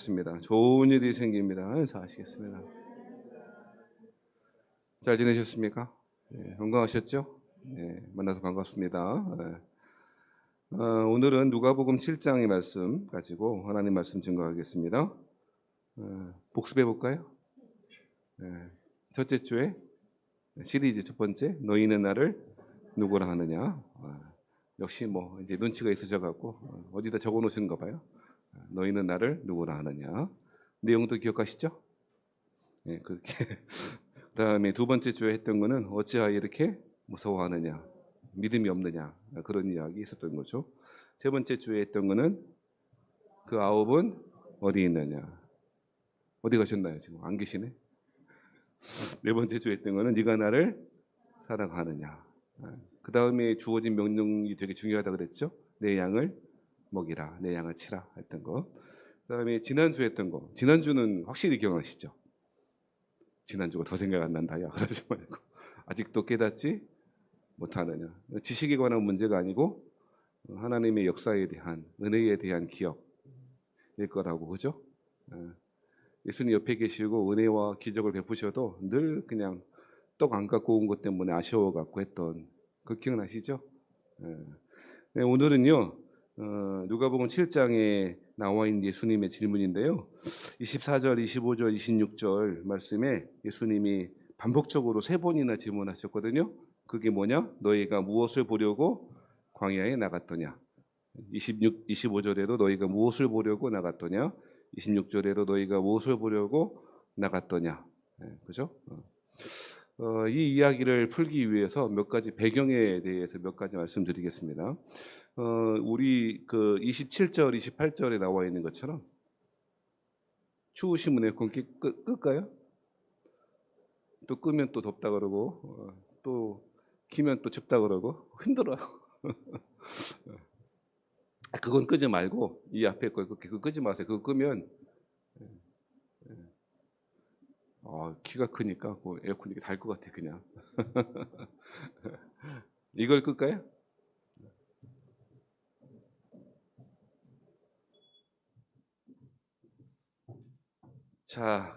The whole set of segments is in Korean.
습니다. 좋은 일이 생깁니다. 사시겠습니다. 잘 지내셨습니까? 네, 건강하셨죠? 네, 만나서 반갑습니다. 오늘은 누가복음 7장의 말씀 가지고 하나님 말씀 증거하겠습니다. 복습해 볼까요? 첫째 주에 시리즈 첫 번째, 너희는 나를 누구라 하느냐? 역시 뭐 이제 눈치가 있으셔 갖고 어디다 적어 놓으시는가 봐요. 너희는 나를 누구라 하느냐? 내용도 기억하시죠? 네, 그렇게. 그다음에 두 번째 주에 했던 거는 어찌하여 이렇게 무서워하느냐, 믿음이 없느냐, 그런 이야기 있었던 거죠. 세 번째 주에 했던 거는 그 아홉은 어디 있느냐, 어디 가셨나요? 지금 안 계시네. 네 번째 주에 했던 거는 네가 나를 사랑하느냐. 그 다음에 주어진 명령이 되게 중요하다 그랬죠. 내 양을 먹이라, 내 양을 치라 했던 거. 그다음에 지난주에 했던 거, 지난주는 확실히 기억나시죠? 지난주가 더 생각 안 난다야 그러지 말고 아직도 깨닫지 못하느냐. 지식에 관한 문제가 아니고 하나님의 역사에 대한, 은혜에 대한 기억일 거라고. 그죠? 예수님 옆에 계시고 은혜와 기적을 베푸셔도 늘 그냥 떡 안 갖고 온 것 때문에 아쉬워 갖고 했던 그 기억나시죠? 네, 오늘은요 누가복음 7장에 나와 있는 예수님의 질문인데요. 24절, 25절, 26절 말씀에 예수님이 반복적으로 세 번이나 질문하셨거든요. 그게 뭐냐? 너희가 무엇을 보려고 광야에 나갔더냐? 25절에도 너희가 무엇을 보려고 나갔더냐? 26절에도 너희가 무엇을 보려고 나갔더냐? 그죠? 이 이야기를 풀기 위해서 몇 가지 배경에 대해서 몇 가지 말씀드리겠습니다. 우리 그 27절, 28절에 나와 있는 것처럼 추우시면 에어컨 끌까요? 또 끄면 또 덥다 그러고 또 키면 또 춥다 그러고 힘들어요. 그건 끄지 말고 이 앞에 거 그거 끄지 마세요. 그거 끄면 키가 크니까 그 에어컨이 달 것 같아 그냥. 이걸 끌까요? 자,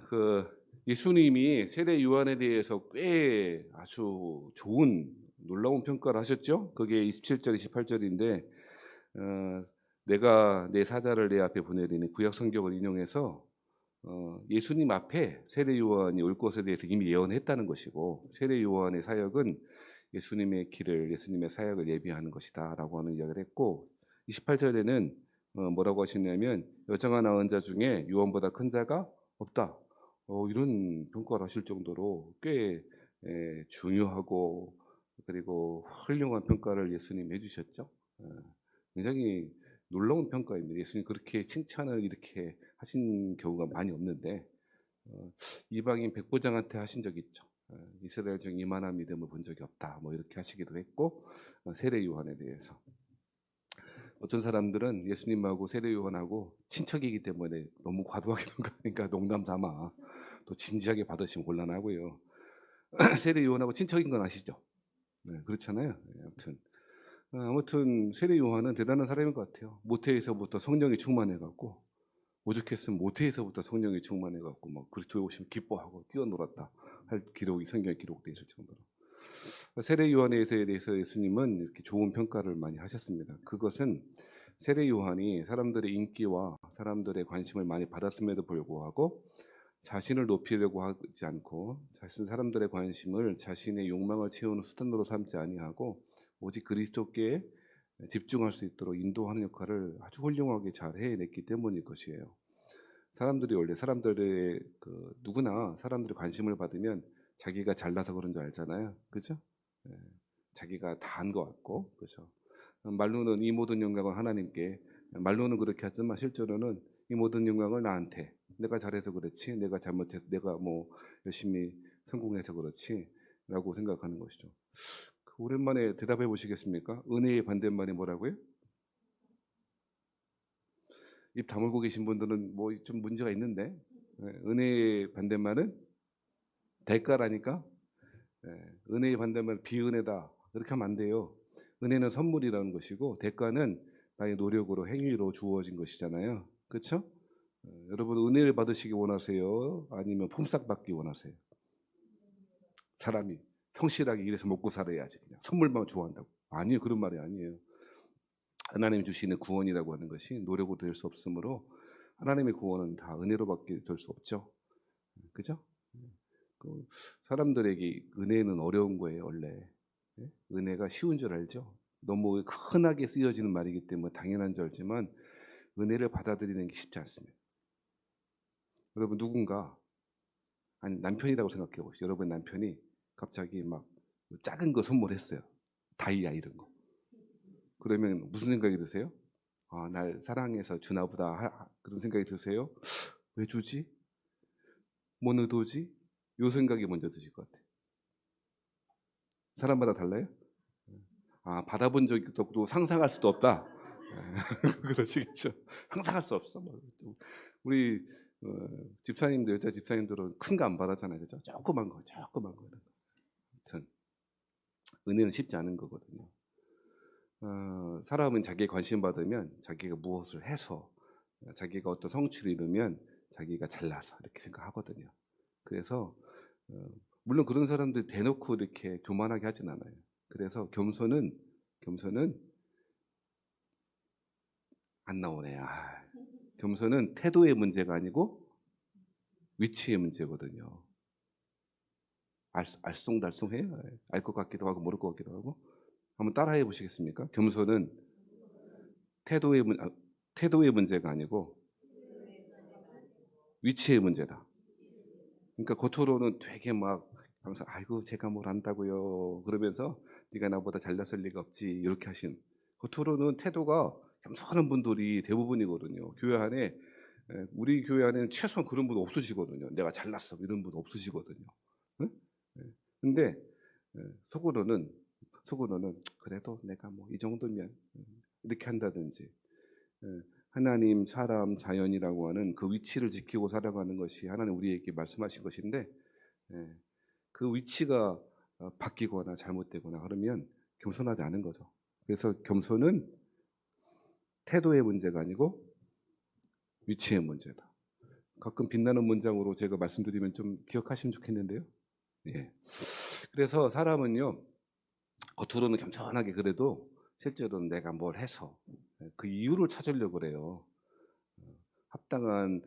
예수님이 세례 요한에 대해서 꽤 아주 좋은 놀라운 평가를 하셨죠. 그게 27절, 28절인데 내가 내 사자를 내 앞에 보내리니 구약 성경을 인용해서 예수님 앞에 세례 요한이 올 것에 대해서 이미 예언했다는 것이고 세례 요한의 사역은 예수님의 길을, 예수님의 사역을 예비하는 것이다라고 하는 이야기를 했고 28절에는 뭐라고 하시냐면 여자가 낳은 자 중에 요한보다 큰 자가 없다. 이런 평가를 하실 정도로 꽤 중요하고 그리고 훌륭한 평가를 예수님이 해주셨죠. 굉장히 놀라운 평가입니다. 예수님 그렇게 칭찬을 이렇게 하신 경우가 많이 없는데 이방인 백부장한테 하신 적이 있죠. 이스라엘 중 이만한 믿음을 본 적이 없다. 뭐 이렇게 하시기도 했고 세례 요한에 대해서 어떤 사람들은 예수님하고 세례 요한하고 친척이기 때문에 너무 과도하게 평가하니까 농담 삼아 또 진지하게 받으시면 곤란하고요. 세례 요한하고 친척인 건 아시죠? 네, 그렇잖아요. 아무튼 세례 요한은 대단한 사람인 것 같아요. 모태에서부터 성령이 충만해갖고 오죽했으면 모태에서부터 성령이 충만해갖고 막 그리스도에 오시면 기뻐하고 뛰어놀았다 할 기록이 성경에 기록되어 있을 정도로 세례 요한에 대해서 예수님은 이렇게 좋은 평가를 많이 하셨습니다. 그것은 세례 요한이 사람들의 인기와 사람들의 관심을 많이 받았음에도 불구하고 자신을 높이려고 하지 않고 사람들의 관심을 자신의 욕망을 채우는 수단으로 삼지 아니하고 오직 그리스도께 집중할 수 있도록 인도하는 역할을 아주 훌륭하게 잘 해냈기 때문일 것이에요. 사람들이 원래 사람들의 누구나 사람들의 관심을 받으면 자기가 잘나서 그런 줄 알잖아요. 그죠? 자기가 다 한 것 같고, 그죠? 말로는 이 모든 영광을 하나님께, 말로는 그렇게 하지만 실제로는 이 모든 영광을 나한테, 내가 잘해서 그렇지, 내가 잘못해서, 내가 뭐 열심히 성공해서 그렇지라고 생각하는 것이죠. 오랜만에 대답해 보시겠습니까? 은혜의 반대말이 뭐라고요? 입 다물고 계신 분들은 뭐 좀 문제가 있는데 은혜의 반대말은 대가라니까. 은혜의 반대말은 비은혜다 이렇게 하면 안 돼요. 은혜는 선물이라는 것이고 대가는 나의 노력으로 행위로 주어진 것이잖아요. 그렇죠? 여러분 은혜를 받으시기 원하세요? 아니면 품삯 받기 원하세요? 사람이 성실하게 일해서 먹고 살아야지 그냥 선물만 좋아한다고. 아니요, 그런 말이 아니에요. 하나님이 주시는 구원이라고 하는 것이 노력으로 될 수 없으므로 하나님의 구원은 다 은혜로밖에 될 수 없죠. 그죠? 그 사람들에게 은혜는 어려운 거예요, 원래. 예? 은혜가 쉬운 줄 알죠? 너무 흔하게 쓰여지는 말이기 때문에 당연한 줄 알지만 은혜를 받아들이는 게 쉽지 않습니다. 여러분 누군가 아니 남편이라고 생각해 보세요. 여러분 남편이 갑자기 막 작은 거 선물했어요. 다이아 이런 거. 그러면 무슨 생각이 드세요? 아, 날 사랑해서 주나 보다 그런 생각이 드세요? 왜 주지? 뭔 의도지? 요 생각이 먼저 드실 것 같아요. 사람마다 달라요? 아, 받아본 적이 없고 상상할 수도 없다. 그러시겠죠. 상상할 수 없어. 우리 집사님들, 여자 집사님들은 큰 거 안 받았잖아요. 그죠? 조그만 거. 아무튼 은혜는 쉽지 않은 거거든요. 사람은 자기의 관심 받으면 자기가 무엇을 해서 자기가 어떤 성취를 이루면 자기가 잘나서 이렇게 생각하거든요. 그래서 물론 그런 사람들 대놓고 이렇게 교만하게 하진 않아요. 그래서 겸손은 안 나오네요. 겸손은 태도의 문제가 아니고 위치의 문제거든요. 알쏭달쏭해요. 알 것 같기도 하고 모를 것 같기도 하고. 한번 따라해 보시겠습니까? 겸손은 태도의 문제가 아니고 위치의 문제다. 그러니까 겉으로는 되게 막 항상 아이고 제가 뭘 안다고요 그러면서 네가 나보다 잘났을 리가 없지 이렇게 하신 겉으로는 태도가 겸손한 분들이 대부분이거든요. 교회 안에 우리 교회 안에는 최소한 그런 분 없으시거든요. 내가 잘났어 이런 분 없으시거든요. 응? 근데 속으로는 그래도 내가 뭐 이 정도면 이렇게 한다든지 하나님, 사람, 자연이라고 하는 그 위치를 지키고 살아가는 것이 하나님 우리에게 말씀하신 것인데 그 위치가 바뀌거나 잘못되거나 그러면 겸손하지 않은 거죠. 그래서 겸손은 태도의 문제가 아니고 위치의 문제다. 가끔 빛나는 문장으로 제가 말씀드리면 좀 기억하시면 좋겠는데요. 예. 그래서 사람은요 겉으로는 겸손하게 그래도 실제로는 내가 뭘 해서 그 이유를 찾으려고 그래요. 합당한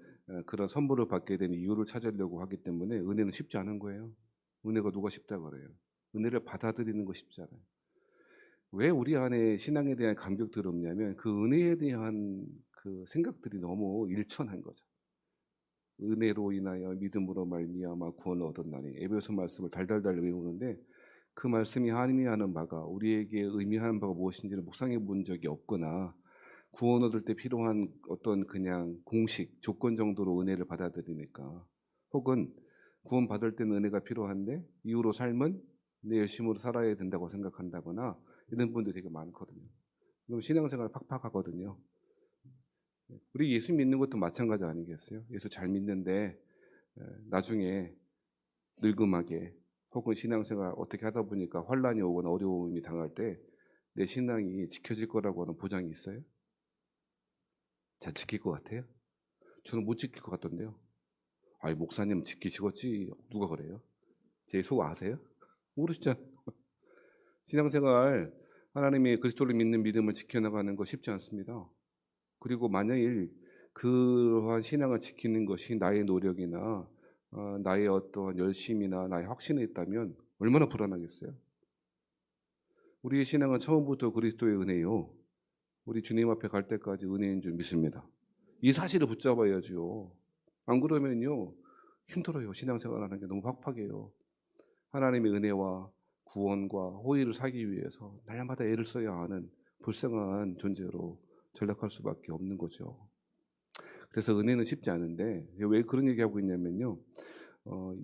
그런 선물을 받게 된 이유를 찾으려고 하기 때문에 은혜는 쉽지 않은 거예요. 은혜가 누가 쉽다 그래요? 은혜를 받아들이는 거 쉽지 않아요. 왜 우리 안에 신앙에 대한 감격들이 없냐면 그 은혜에 대한 그 생각들이 너무 일천한 거죠. 은혜로 인하여 믿음으로 말미암아 구원을 얻었나니 에베소 말씀을 달달달 외우는데 그 말씀이 하나님이 하는 바가 우리에게 의미하는 바가 무엇인지를 묵상해 본 적이 없거나 구원 얻을 때 필요한 어떤 그냥 공식, 조건 정도로 은혜를 받아들이니까 혹은 구원 받을 때는 은혜가 필요한데 이후로 삶은 내 열심으로 살아야 된다고 생각한다거나 이런 분들이 되게 많거든요. 그럼 신앙생활 팍팍하거든요. 우리 예수 믿는 것도 마찬가지 아니겠어요? 예수 잘 믿는데 나중에 늙음하게 혹은 신앙생활 어떻게 하다 보니까 환란이 오거나 어려움이 당할 때 내 신앙이 지켜질 거라고 하는 보장이 있어요? 잘 지킬 것 같아요? 저는 못 지킬 것 같던데요. 아이 목사님 지키시겠지 누가 그래요? 제 속 아세요? 모르시잖아요. 신앙생활 하나님이 그리스도를 믿는 믿음을 지켜나가는 거 쉽지 않습니다. 그리고 만약에 그러한 신앙을 지키는 것이 나의 노력이나 나의 어떠한 열심이나 나의 확신에 있다면 얼마나 불안하겠어요. 우리의 신앙은 처음부터 그리스도의 은혜요. 우리 주님 앞에 갈 때까지 은혜인 줄 믿습니다. 이 사실을 붙잡아야죠. 안 그러면요 힘들어요. 신앙생활하는 게 너무 팍팍해요. 하나님의 은혜와 구원과 호의를 사기 위해서 날마다 애를 써야 하는 불쌍한 존재로 전락할 수밖에 없는 거죠. 그래서 은혜는 쉽지 않은데 왜 그런 얘기하고 있냐면요.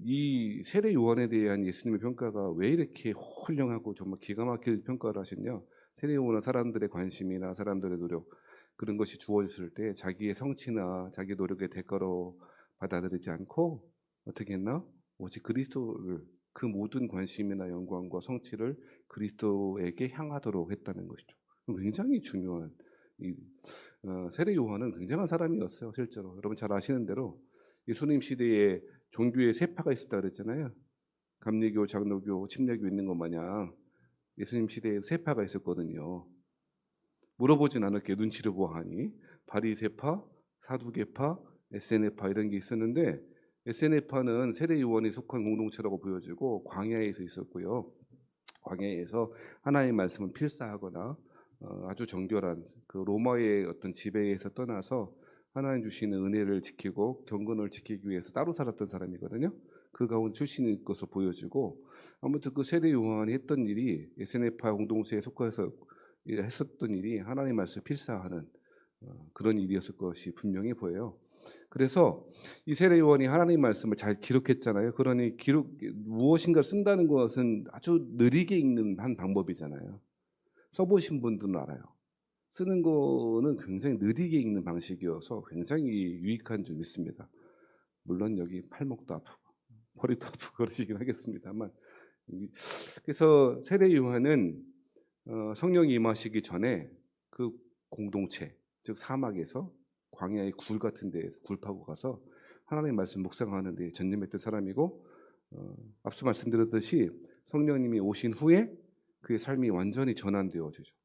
이 세례 요한에 대한 예수님의 평가가 왜 이렇게 훌륭하고 정말 기가 막힐 평가를 하시냐. 세례 요한은 사람들의 관심이나 사람들의 노력 그런 것이 주어졌을 때 자기의 성취나 자기 노력의 대가로 받아들이지 않고 어떻게 했나? 오직 그리스도를 그 모든 관심이나 영광과 성취를 그리스도에게 향하도록 했다는 것이죠. 굉장히 중요한 세례 요한은 굉장한 사람이었어요. 실제로 여러분 잘 아시는 대로 예수님 시대에 종교의 세 파가 있었다 그랬잖아요. 감리교, 장로교, 침례교 있는 것 마냥 예수님 시대에 세 파가 있었거든요. 물어보진 않을게요. 눈치를 보아하니 바리새파, 사두개파, SNF파 이런 게 있었는데 SNF파는 세례 요한이 속한 공동체라고 보여지고 광야에서 있었고요. 광야에서 하나님의 말씀을 필사하거나 아주 정결한 그 로마의 어떤 지배에서 떠나서 하나님 주시는 은혜를 지키고 경건을 지키기 위해서 따로 살았던 사람이거든요. 그 가운데 출신인 것으로 보여지고 아무튼 그 세례 요한이 했던 일이 SNF파 공동체에 속해서 했었던 일이 하나님 말씀을 필사하는 그런 일이었을 것이 분명히 보여요. 그래서 이 세례 요한이 하나님 말씀을 잘 기록했잖아요. 그러니 무엇인가 쓴다는 것은 아주 느리게 읽는 한 방법이잖아요. 써보신 분들은 알아요. 쓰는 거는 굉장히 느리게 읽는 방식이어서 굉장히 유익한 줄 믿습니다. 물론 여기 팔목도 아프고 허리도 아프고 그러시긴 하겠습니다만. 그래서 세례 요한은 성령이 임하시기 전에 그 공동체, 즉 사막에서 광야의 굴 같은 데에서 굴 파고 가서 하나님의 말씀 묵상하는 데 전념했던 사람이고 앞서 말씀드렸듯이 성령님이 오신 후에 그의 삶이 완전히 전환되어지죠.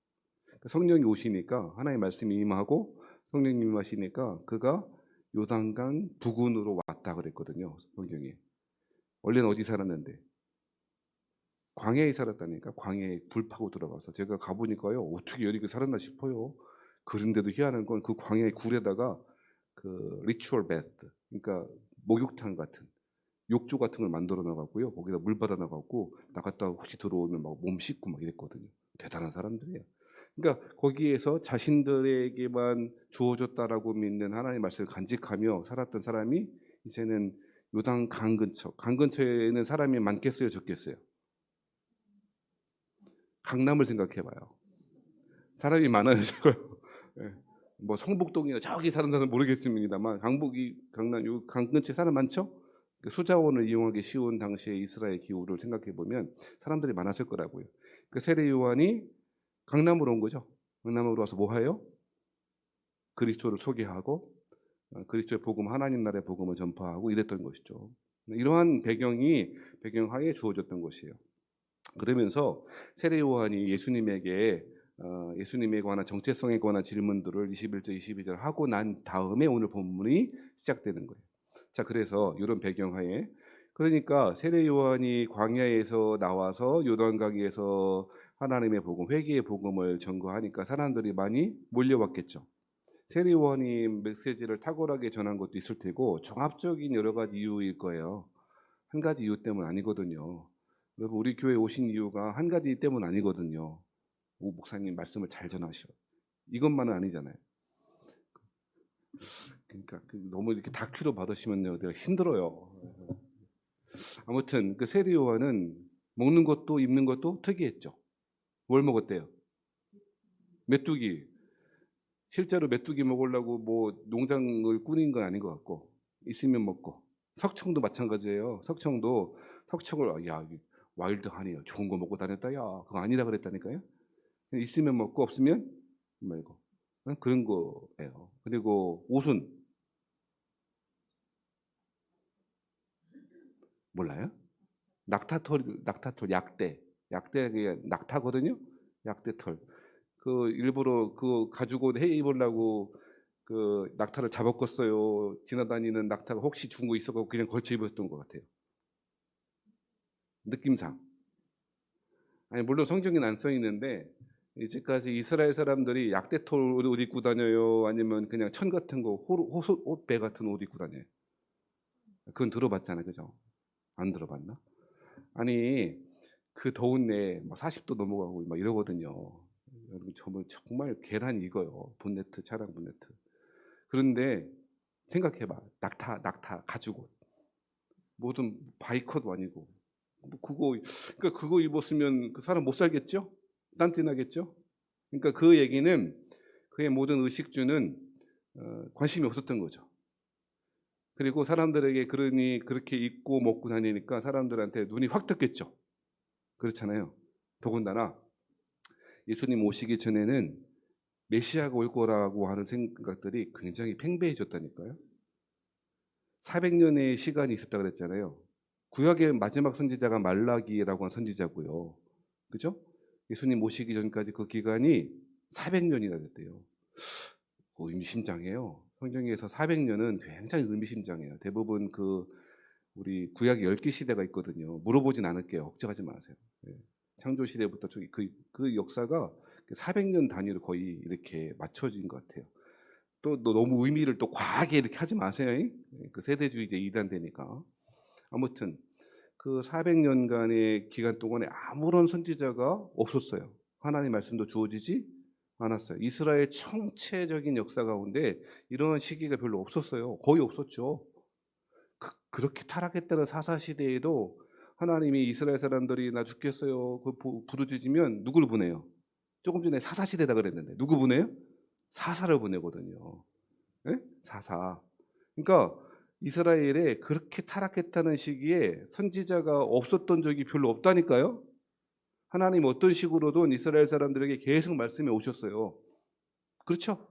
성령이 오시니까 하나님의 말씀이 임하고 성령님이 임하시니까 그가 요단강 부근으로 왔다 그랬거든요. 성경이. 원래는 어디 살았는데? 광야에 살았다니까. 광야에 불 파고 들어가서 제가 가보니까요. 어떻게 여기 살았나 싶어요. 그런데도 희한한 건 그 광야의 굴에다가 그 리추얼 베트, 그러니까 목욕탕 같은 욕조 같은 걸 만들어 놔갖고요. 거기다 물 받아 놔갖고 나갔다 혹시 들어오면 막 몸 씻고 막 이랬거든요. 대단한 사람들이에요. 그러니까 거기에서 자신들에게만 주어졌다라고 믿는 하나님의 말씀을 간직하며 살았던 사람이 이제는 요단 강 근처에는 사람이 많겠어요, 적겠어요? 강남을 생각해봐요. 사람이 많아요, 적어요. 예. 뭐 성북동이나 저기 사는 사람은 모르겠습니다만 강남 요 강 근처에 사람 많죠? 수자원을 이용하기 쉬운 당시의 이스라엘 기후를 생각해 보면 사람들이 많았을 거라고요. 그 세례 요한이 강남으로 온 거죠. 강남으로 와서 뭐 해요? 그리스도를 소개하고 그리스도의 복음, 하나님 나라의 복음을 전파하고 이랬던 것이죠. 이러한 배경하에 주어졌던 것이에요. 그러면서 세례 요한이 예수님에 관한 정체성에 관한 질문들을 21절, 22절 하고 난 다음에 오늘 본문이 시작되는 거예요. 자, 그래서 이런 배경하에 그러니까 세례 요한이 광야에서 나와서 요단강에서 하나님의 복음, 회개의 복음을 전거하니까 사람들이 많이 몰려왔겠죠. 세례 요한이 메시지를 탁월하게 전한 것도 있을 테고 종합적인 여러 가지 이유일 거예요. 한 가지 이유 때문 아니거든요. 여러분 우리 교회 오신 이유가 한 가지 때문 아니거든요. 오 목사님 말씀을 잘 전하셔. 이것만은 아니잖아요. 그러니까 너무 이렇게 다큐로 받으시면요, 내가 힘들어요. 아무튼 그 세례 요한은 먹는 것도 입는 것도 특이했죠. 뭘 먹었대요? 메뚜기. 실제로 메뚜기 먹으려고 뭐 농장을 꾸린 건 아닌 것 같고 있으면 먹고 석청도 마찬가지예요. 석청을 야 와일드 하니요 좋은 거 먹고 다녔다 야 그거 아니라 그랬다니까요. 있으면 먹고 없으면 말고 그런 거예요. 그리고 옷은 몰라요? 낙타털 약대 낙타거든요. 약대털 그 일부러 그 가지고 해 입으려고 그 낙타를 잡아껐어요. 지나다니는 낙타가 혹시 죽은 거 있어서 그냥 걸쳐 입었던 것 같아요. 느낌상. 아니 물론 성경에는 안 써 있는데 이제까지 이스라엘 사람들이 약대털 옷 입고 다녀요? 아니면 그냥 천 같은 거 옷배 같은 옷 입고 다녀요? 그건 들어봤잖아요, 그죠? 안 들어봤나? 아니 그 더운 내 막 40도 넘어가고 막 이러거든요. 여러분 정말 계란 익어요. 차량 본네트. 그런데 생각해봐. 낙타 가죽옷. 뭐든 바이컷도 아니고. 그거 입었으면 그 사람 못 살겠죠? 딴티 나겠죠? 그러니까 그 얘기는 그의 모든 의식주는 관심이 없었던 거죠. 그리고 사람들에게 그러니 그렇게 입고 먹고 다니니까 사람들한테 눈이 확 떴겠죠. 그렇잖아요. 더군다나 예수님 오시기 전에는 메시아가 올 거라고 하는 생각들이 굉장히 팽배해졌다니까요. 400년의 시간이 있었다 그랬잖아요. 구약의 마지막 선지자가 말라기라고 한 선지자고요. 그죠? 예수님 오시기 전까지 그 기간이 400년이나 됐대요. 의미심장해요. 성경에서 400년은 굉장히 의미심장해요. 대부분 우리 구약 10개 시대가 있거든요. 물어보진 않을게요. 걱정하지 마세요. 예. 창조 시대부터 그 역사가 400년 단위로 거의 이렇게 맞춰진 것 같아요. 또 너무 의미를 또 과하게 이렇게 하지 마세요. 그 세대주의제 이단되니까. 아무튼 그 400년간의 기간 동안에 아무런 선지자가 없었어요. 하나님의 말씀도 주어지지 않았어요. 이스라엘 총체적인 역사 가운데 이런 시기가 별로 없었어요. 거의 없었죠. 그렇게 타락했다는 사사시대에도 하나님이 이스라엘 사람들이 나 죽겠어요 그 부르짖으면 누구를 보내요? 조금 전에 사사시대다 그랬는데 누구 보내요? 사사를 보내거든요. 네? 사사. 그러니까 이스라엘에 그렇게 타락했다는 시기에 선지자가 없었던 적이 별로 없다니까요. 하나님 어떤 식으로든 이스라엘 사람들에게 계속 말씀해 오셨어요. 그렇죠?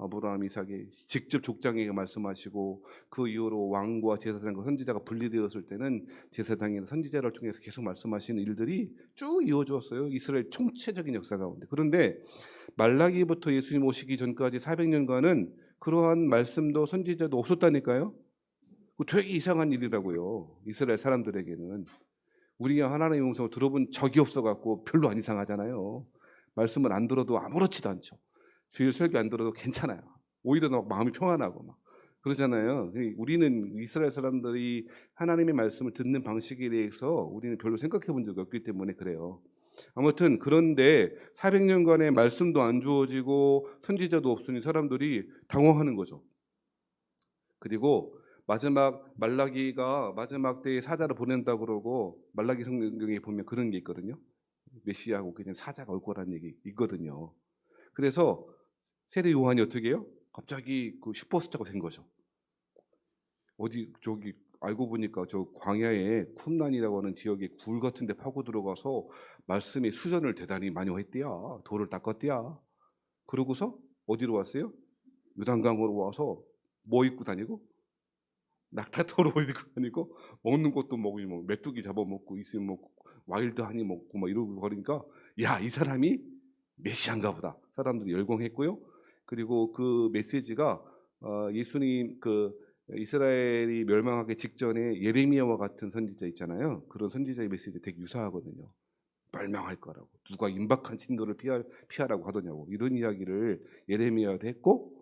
아브라함, 이삭이 직접 족장에게 말씀하시고 그 이후로 왕과 제사장과 선지자가 분리되었을 때는 제사장이나 선지자를 통해서 계속 말씀하시는 일들이 쭉 이어졌어요. 이스라엘 총체적인 역사 가운데. 그런데 말라기부터 예수님 오시기 전까지 400년간은 그러한 말씀도 선지자도 없었다니까요. 되게 이상한 일이라고요. 이스라엘 사람들에게는. 우리가 하나님의 음성을 들어본 적이 없어갖고 별로 안 이상하잖아요. 말씀을 안 들어도 아무렇지도 않죠. 주일 설교 안 들어도 괜찮아요. 오히려 마음이 평안하고 막 그러잖아요. 우리는 이스라엘 사람들이 하나님의 말씀을 듣는 방식에 대해서 우리는 별로 생각해 본 적이 없기 때문에 그래요. 아무튼 그런데 400년간의 말씀도 안 주어지고 선지자도 없으니 사람들이 당황하는 거죠. 그리고 마지막 말라기가 마지막 때에 사자를 보낸다고 그러고 말라기 성경에 보면 그런 게 있거든요. 메시아하고 그냥 사자가 올 거라는 얘기 있거든요. 그래서 세례 요한이 어떻게 해요? 갑자기 그 슈퍼스타가 된 거죠. 저기 알고 보니까 저 광야에 쿰란이라고 하는 지역에 굴 같은 데 파고 들어가서 말씀의 수전을 대단히 많이 했대야. 돌을 닦았대야. 그러고서 어디로 왔어요? 요단강으로 와서 뭐 입고 다니고? 낙타토로 입고 다니고 먹는 것도 먹으니 뭐 메뚜기 잡아먹고 있으면 뭐 와일드 하니 먹고 막 이러고 그러니까 야, 이 사람이 메시아인가 보다. 사람들이 열광했고요. 그리고 그 메시지가 예수님 이스라엘이 멸망하기 직전에 예레미야와 같은 선지자 있잖아요. 그런 선지자의 메시지 되게 유사하거든요. 멸망할 거라고. 누가 임박한 진노를 피하라고 하더냐고. 이런 이야기를 예레미야도 했고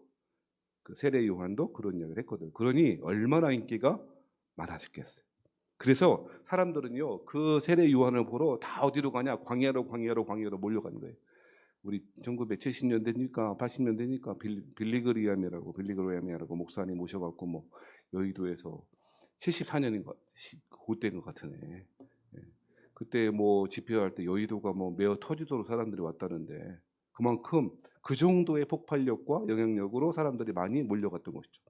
그 세례 요한도 그런 이야기를 했거든요. 그러니 얼마나 인기가 많아졌겠어요. 그래서 사람들은요 그 세례 요한을 보러 다 어디로 가냐? 광야로 몰려가는 거예요. 우리 1970년대니까 80년대니까 빌리그리암이라고 목사님 모셔갖고 뭐 여의도에서 74년인가 그때인 것 같으네. 그때 뭐 집회할 때 여의도가 뭐 메어 터지도록 사람들이 왔다는데 그만큼 그 정도의 폭발력과 영향력으로 사람들이 많이 몰려갔던 것이죠.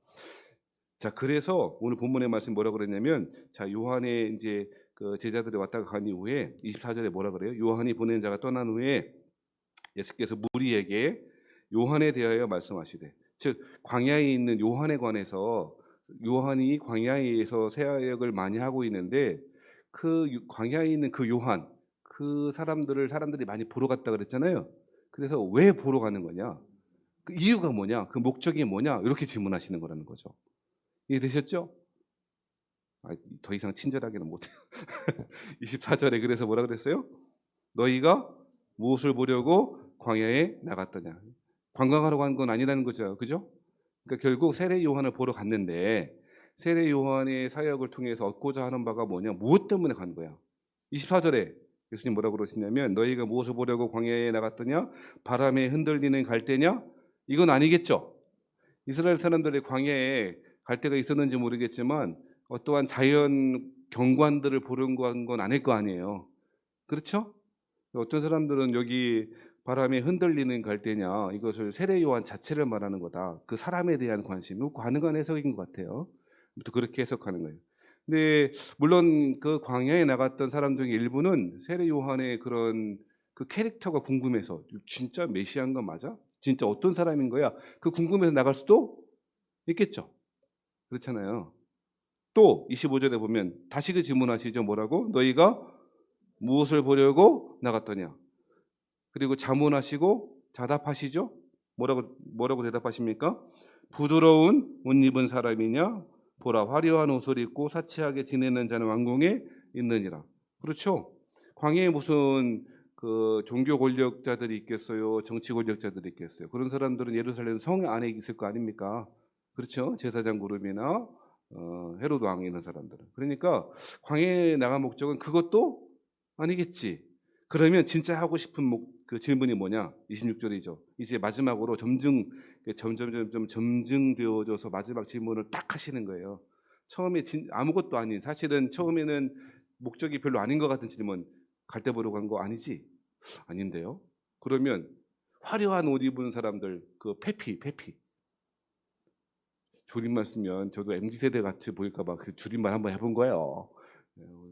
자, 그래서 오늘 본문의 말씀 뭐라 그랬냐면, 자, 요한의 이제 그 제자들이 왔다가 간 이후에 24절에 뭐라 그래요? 요한이 보낸 자가 떠난 후에 예수께서 무리에게 요한에 대하여 말씀하시되, 즉 광야에 있는 요한에 관해서 요한이 광야에서 세아역을 많이 하고 있는데 그 광야에 있는 그 요한 그 사람들이 많이 보러 갔다 그랬잖아요. 그래서 왜 보러 가는 거냐? 그 이유가 뭐냐? 그 목적이 뭐냐? 이렇게 질문하시는 거라는 거죠. 이해되셨죠? 더 이상 친절하게는 못해요. 24절에 그래서 뭐라 그랬어요? 너희가 무엇을 보려고 광야에 나갔더냐? 관광하러 간 건 아니라는 거죠. 그죠? 그러니까 결국 세례 요한을 보러 갔는데 세례 요한의 사역을 통해서 얻고자 하는 바가 뭐냐? 무엇 때문에 간 거야? 24절에 예수님 뭐라고 그러시냐면 너희가 무엇을 보려고 광야에 나갔더냐? 바람에 흔들리는 갈대냐? 이건 아니겠죠. 이스라엘 사람들이 광야에 갈대가 있었는지 모르겠지만 어떠한 자연 경관들을 보는 건 아닐 거 아니에요. 그렇죠? 어떤 사람들은 여기 바람에 흔들리는 갈대냐 이것을 세례 요한 자체를 말하는 거다. 그 사람에 대한 관심, 가능한 해석인 것 같아요. 또 그렇게 해석하는 거예요. 근데 물론 그 광야에 나갔던 사람 중에 일부는 세례 요한의 그런 그 캐릭터가 궁금해서 진짜 메시아인가 맞아? 진짜 어떤 사람인 거야? 그 궁금해서 나갈 수도 있겠죠. 그렇잖아요. 또 25절에 보면 다시 그 질문하시죠. 뭐라고? 너희가 무엇을 보려고 나갔더냐? 그리고 자문하시고 자답하시죠. 뭐라고 대답하십니까? 부드러운 옷 입은 사람이냐? 보라, 화려한 옷을 입고 사치하게 지내는 자는 왕궁에 있느니라. 그렇죠? 광야에 무슨 그 종교 권력자들이 있겠어요? 정치 권력자들이 있겠어요? 그런 사람들은 예루살렘 성 안에 있을 거 아닙니까? 그렇죠? 제사장 그룹이나 헤로드 왕이 있는 사람들은. 그러니까 광야에 나간 목적은 그것도 아니겠지. 그러면 진짜 하고 싶은 그 질문이 뭐냐? 26절이죠. 이제 마지막으로 점점 점증되어져서 마지막 질문을 딱 하시는 거예요. 처음에 아무것도 아닌, 사실은 처음에는 목적이 별로 아닌 것 같은 질문, 갈대 보러 간 거 아니지? 아닌데요. 그러면 화려한 옷 입은 사람들, 그 페피 줄임말 쓰면 저도 MZ세대 같이 보일까 봐 그 줄임말 한번 해본 거예요.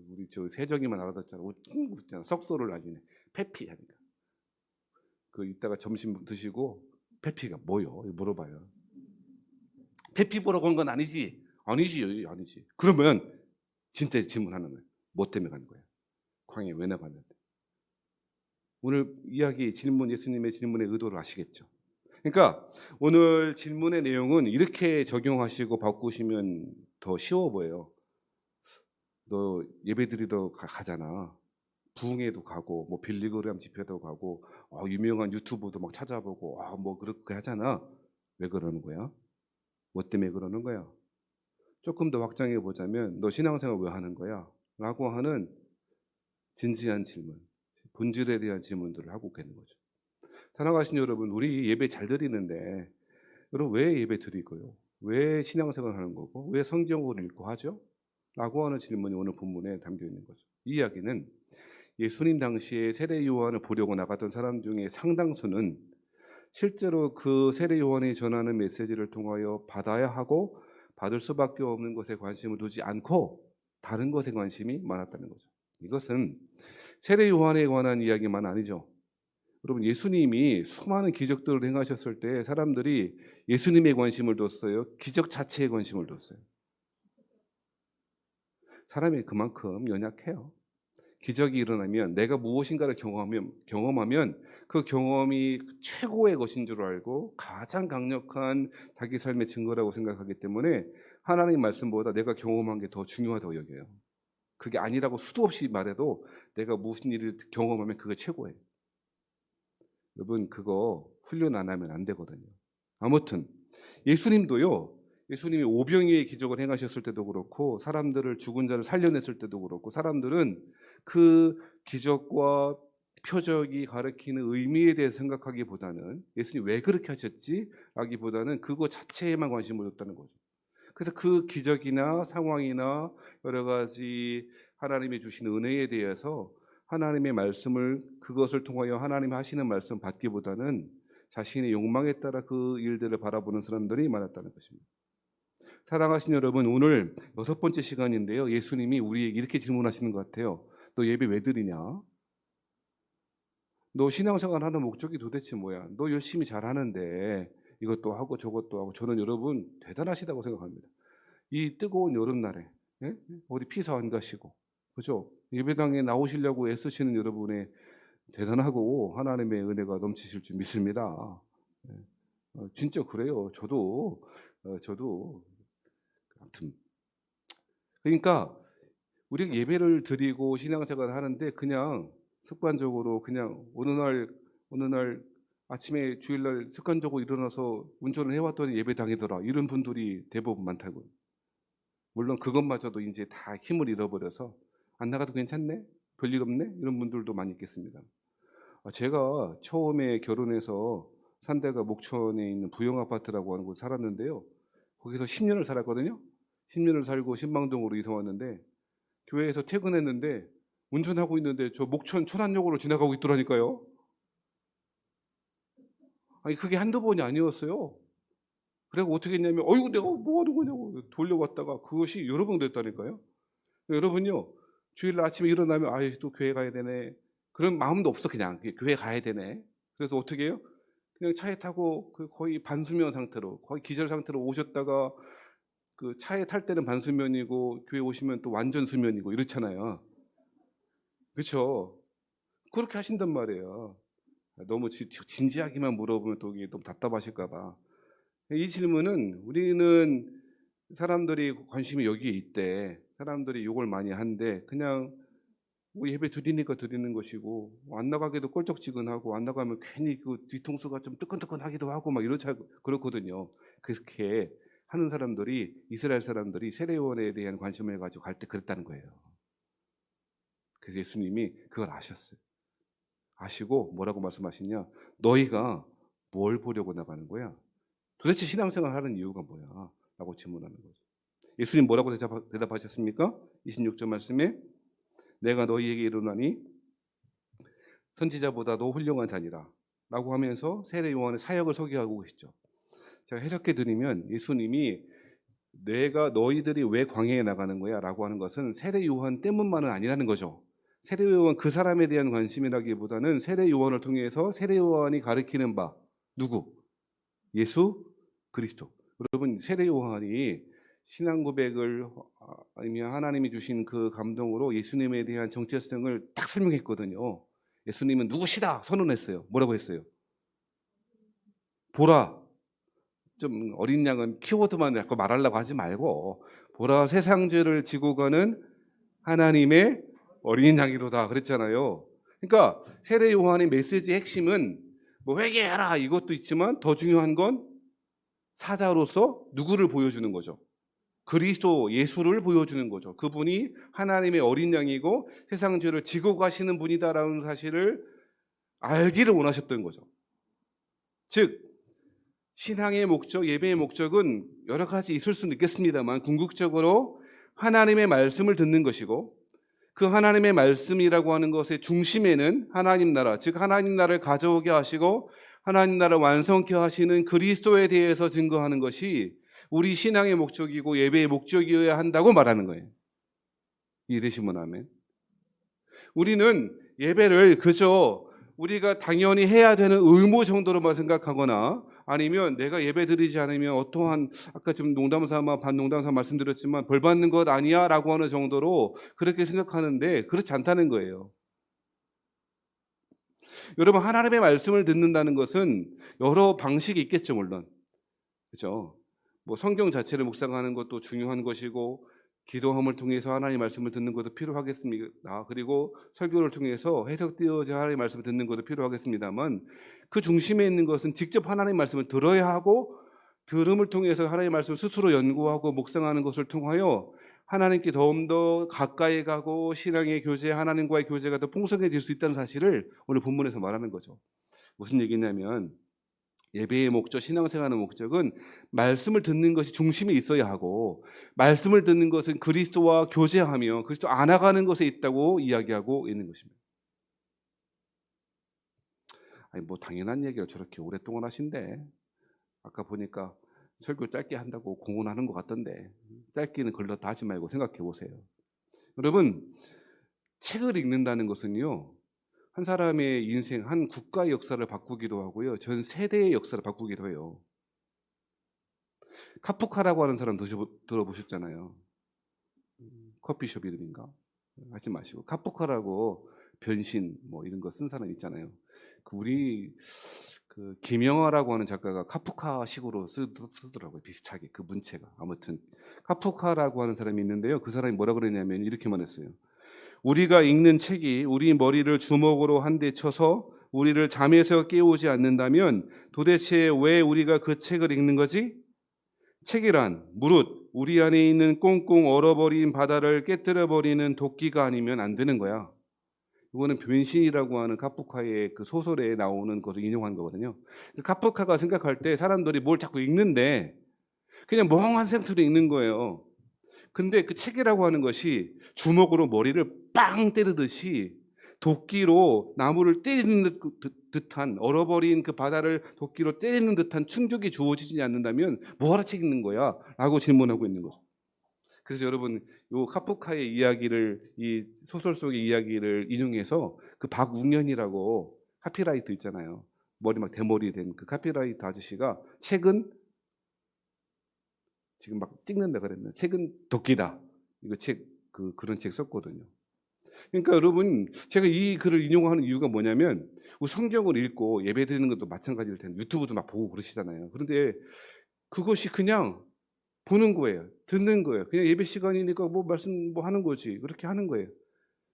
우리 저 세정이만 알아듣잖아. 웃잖아. 석소를 아니네. 페피 하니까. 그 이따가 점심 드시고 페피가 뭐요? 물어봐요. 페피 보러 간 건 아니지? 아니지. 그러면 진짜 질문하는 거예요. 뭐 때문에 간 거야? 광야에 왜 나갔는데? 오늘 이야기 질문, 예수님의 질문의 의도를 아시겠죠? 그러니까 오늘 질문의 내용은 이렇게 적용하시고 바꾸시면 더 쉬워 보여요. 너 예배드리러 가잖아. 부흥회도 가고 뭐 빌리그램 집회도 가고 유명한 유튜브도 막 찾아보고 뭐 그렇게 하잖아. 왜 그러는 거야? 뭐 때문에 그러는 거야? 조금 더 확장해 보자면 너 신앙생활 왜 하는 거야? 라고 하는 진지한 질문, 본질에 대한 질문들을 하고 계는 거죠. 사랑하신 여러분, 우리 예배 잘 드리는데 여러분 왜 예배 드리고요? 왜 신앙생활 하는 거고? 왜 성경을 읽고 하죠? 라고 하는 질문이 오늘 본문에 담겨 있는 거죠. 이 이야기는 예수님 당시에 세례 요한을 보려고 나갔던 사람 중에 상당수는 실제로 그 세례 요한이 전하는 메시지를 통하여 받아야 하고 받을 수밖에 없는 것에 관심을 두지 않고 다른 것에 관심이 많았다는 거죠. 이것은 세례 요한에 관한 이야기만 아니죠. 여러분, 예수님이 수많은 기적들을 행하셨을 때 사람들이 예수님에 관심을 뒀어요? 기적 자체에 관심을 뒀어요? 사람이 그만큼 연약해요. 기적이 일어나면 내가 무엇인가를 경험하면 그 경험이 최고의 것인 줄 알고 가장 강력한 자기 삶의 증거라고 생각하기 때문에 하나님 말씀보다 내가 경험한 게 더 중요하다고 여겨요. 그게 아니라고 수도 없이 말해도 내가 무슨 일을 경험하면 그게 최고예요. 여러분, 그거 훈련 안 하면 안 되거든요. 아무튼 예수님도요. 예수님이 오병이의 기적을 행하셨을 때도 그렇고 사람들을 죽은 자를 살려냈을 때도 그렇고 사람들은 그 기적과 표적이 가리키는 의미에 대해 생각하기보다는 예수님 왜 그렇게 하셨지? 라기보다는 그거 자체에만 관심을 뒀다는 거죠. 그래서 그 기적이나 상황이나 여러 가지 하나님이 주신 은혜에 대해서 하나님의 말씀을 그것을 통하여 하나님이 하시는 말씀 받기보다는 자신의 욕망에 따라 그 일들을 바라보는 사람들이 많았다는 것입니다. 사랑하신 여러분, 오늘 6번째 시간인데요. 예수님이 우리에게 이렇게 질문하시는 것 같아요. 너 예배 왜 드리냐? 너 신앙생활 하는 목적이 도대체 뭐야? 너 열심히 잘하는데 이것도 하고 저것도 하고. 저는 여러분 대단하시다고 생각합니다. 이 뜨거운 여름날에 어디 피서 안 가시고, 그죠? 예배당에 나오시려고 애쓰시는 여러분의 대단하고 하나님의 은혜가 넘치실 줄 믿습니다. 진짜 그래요. 저도 아무튼 그러니까 우리가 예배를 드리고 신앙생활을 하는데 그냥 습관적으로 그냥 어느 날 아침에 주일날 습관적으로 일어나서 운전을 해왔더니 예배당이더라 이런 분들이 대부분 많다고요. 물론 그것마저도 이제 다 힘을 잃어버려서 안 나가도 괜찮네? 별일 없네? 이런 분들도 많이 있겠습니다. 제가 처음에 결혼해서 산 데가 목천에 있는 부영아파트라고 하는 곳에 살았는데요. 거기서 10년을 살았거든요. 10년을 살고 신망동으로 이사 왔는데 교회에서 퇴근했는데 운전하고 있는데 저 목천 천안역으로 지나가고 있더라니까요. 아니 그게 한두 번이 아니었어요. 그리고 어떻게 했냐면 어이구 내가 뭐 하는 거냐고 돌려왔다가 그것이 여러 번 됐다니까요. 여러분요. 주일날 아침에 일어나면 또 교회 가야 되네. 그런 마음도 없어. 그냥 교회 가야 되네. 그래서 어떻게 해요? 그냥 차에 타고 거의 반수면 상태로, 거의 기절 상태로 오셨다가 그 차에 탈 때는 반수면이고 교회 오시면 또 완전 수면이고 이렇잖아요. 그렇죠? 그렇게 하신단 말이에요. 너무 진지하게만 물어보면 또 이게 너무 답답하실까 봐. 이 질문은 우리는 사람들이 관심이 여기에 있대. 사람들이 욕을 많이 한데 그냥 뭐 예배 드리니까 드리는 것이고 안 나가기도 껄쩍지근하고 안 나가면 괜히 그 뒤통수가 좀 뜨끈뜨끈하기도 하고 막 그렇거든요. 그렇게 하는 사람들이 이스라엘 사람들이 세례요한에 대한 관심을 가지고 갈 때 그랬다는 거예요. 그래서 예수님이 그걸 아셨어요. 아시고 뭐라고 말씀하시냐? 너희가 뭘 보려고 나가는 거야? 도대체 신앙생활 하는 이유가 뭐야? 라고 질문하는 거죠. 예수님 뭐라고 대답하셨습니까? 26절 말씀에 내가 너희에게 이르노니 선지자보다도 훌륭한 자니라 라고 하면서 세례 요한의 사역을 소개하고 계시죠. 제가 해석해 드리면 예수님이 내가 너희들이 왜 광야에 나가는 거야? 라고 하는 것은 세례 요한 때문만은 아니라는 거죠. 세례 요한 그 사람에 대한 관심이라기보다는 세례 요한을 통해서 세례 요한이 가르치는 바 누구? 예수 그리스도. 여러분 세례 요한이 신앙 고백을 아니면 하나님이 주신 그 감동으로 예수님에 대한 정체성을 딱 설명했거든요. 예수님은 누구시다 선언했어요. 뭐라고 했어요? 보라. 좀 어린 양은 키워드만 자꾸 말하려고 하지 말고 보라 세상 죄를 지고 가는 하나님의 어린 양이로다 그랬잖아요. 그러니까 세례 요한의 메시지의 핵심은 뭐 회개하라 이것도 있지만 더 중요한 건 사자로서 누구를 보여주는 거죠? 그리스도 예수를 보여주는 거죠. 그분이 하나님의 어린 양이고 세상 죄를 지고 가시는 분이다라는 사실을 알기를 원하셨던 거죠. 즉 신앙의 목적, 예배의 목적은 여러 가지 있을 수는 있겠습니다만 궁극적으로 하나님의 말씀을 듣는 것이고 그 하나님의 말씀이라고 하는 것의 중심에는 하나님 나라, 즉 하나님 나라를 가져오게 하시고 하나님 나라를 완성케 하시는 그리스도에 대해서 증거하는 것이 우리 신앙의 목적이고 예배의 목적이어야 한다고 말하는 거예요. 이해되시면 아멘. 우리는 예배를 그저 우리가 당연히 해야 되는 의무 정도로만 생각하거나 아니면 내가 예배 드리지 않으면 어떠한 아까 좀 농담삼아 반농담삼아 말씀드렸지만 벌 받는 것 아니야 라고 하는 정도로 그렇게 생각하는데 그렇지 않다는 거예요. 여러분 하나님의 말씀을 듣는다는 것은 여러 방식이 있겠죠 물론. 그렇죠? 뭐 성경 자체를 묵상하는 것도 중요한 것이고 기도함을 통해서 하나님의 말씀을 듣는 것도 필요하겠습니다. 그리고 설교를 통해서 해석되어진 하나님의 말씀을 듣는 것도 필요하겠습니다만 그 중심에 있는 것은 직접 하나님의 말씀을 들어야 하고 들음을 통해서 하나님의 말씀을 스스로 연구하고 묵상하는 것을 통하여 하나님께 더욱더 가까이 가고 신앙의 교제, 하나님과의 교제가 더 풍성해질 수 있다는 사실을 오늘 본문에서 말하는 거죠. 무슨 얘기냐면 예배의 목적, 신앙생활의 목적은 말씀을 듣는 것이 중심에 있어야 하고 말씀을 듣는 것은 그리스도와 교제하며 그리스도 안아가는 것에 있다고 이야기하고 있는 것입니다. 아니 뭐 당연한 얘기를 저렇게 오랫동안 하신대. 아까 보니까 설교 짧게 한다고 공언하는 것 같던데 짧게는 걸렀다 하지 말고 생각해 보세요. 여러분 책을 읽는다는 것은요. 한 사람의 인생, 한 국가의 역사를 바꾸기도 하고요. 전 세대의 역사를 바꾸기도 해요. 카프카라고 하는 사람 들어보셨잖아요. 커피숍 이름인가? 하지 마시고 카프카라고 변신 뭐 이런 거 쓴 사람 있잖아요. 우리 그 김영하라고 하는 작가가 카프카식으로 쓰더라고요. 비슷하게 그 문체가. 아무튼 카프카라고 하는 사람이 있는데요. 그 사람이 뭐라 그랬냐면 이렇게만 했어요. 우리가 읽는 책이 우리 머리를 주먹으로 한 대 쳐서 우리를 잠에서 깨우지 않는다면 도대체 왜 우리가 그 책을 읽는 거지? 책이란 무릇 우리 안에 있는 꽁꽁 얼어버린 바다를 깨뜨려버리는 도끼가 아니면 안 되는 거야. 이거는 변신이라고 하는 카프카의 그 소설에 나오는 것을 인용한 거거든요. 카프카가 생각할 때 사람들이 뭘 자꾸 읽는데 그냥 멍한 상태로 읽는 거예요. 근데 그 책이라고 하는 것이 주먹으로 머리를 빵 때리듯이 도끼로 나무를 때리는 듯한 얼어버린 그 바다를 도끼로 때리는 듯한 충격이 주어지지 않는다면 뭐하러 책 읽는 거야? 라고 질문하고 있는 거죠. 그래서 여러분 요 카프카의 이야기를 이 소설 속의 이야기를 인용해서 그 박웅현이라고 카피라이터 있잖아요. 머리 막 대머리 된 그 카피라이터 아저씨가 책은 지금 막 찍는다 그랬나? 책은 도끼다. 이거 그런 책 썼거든요. 그러니까 여러분, 제가 이 글을 인용하는 이유가 뭐냐면, 성경을 읽고 예배 드리는 것도 마찬가지일 텐데, 유튜브도 막 보고 그러시잖아요. 그런데 그것이 그냥 보는 거예요. 듣는 거예요. 그냥 예배 시간이니까 뭐 말씀 뭐 하는 거지. 그렇게 하는 거예요.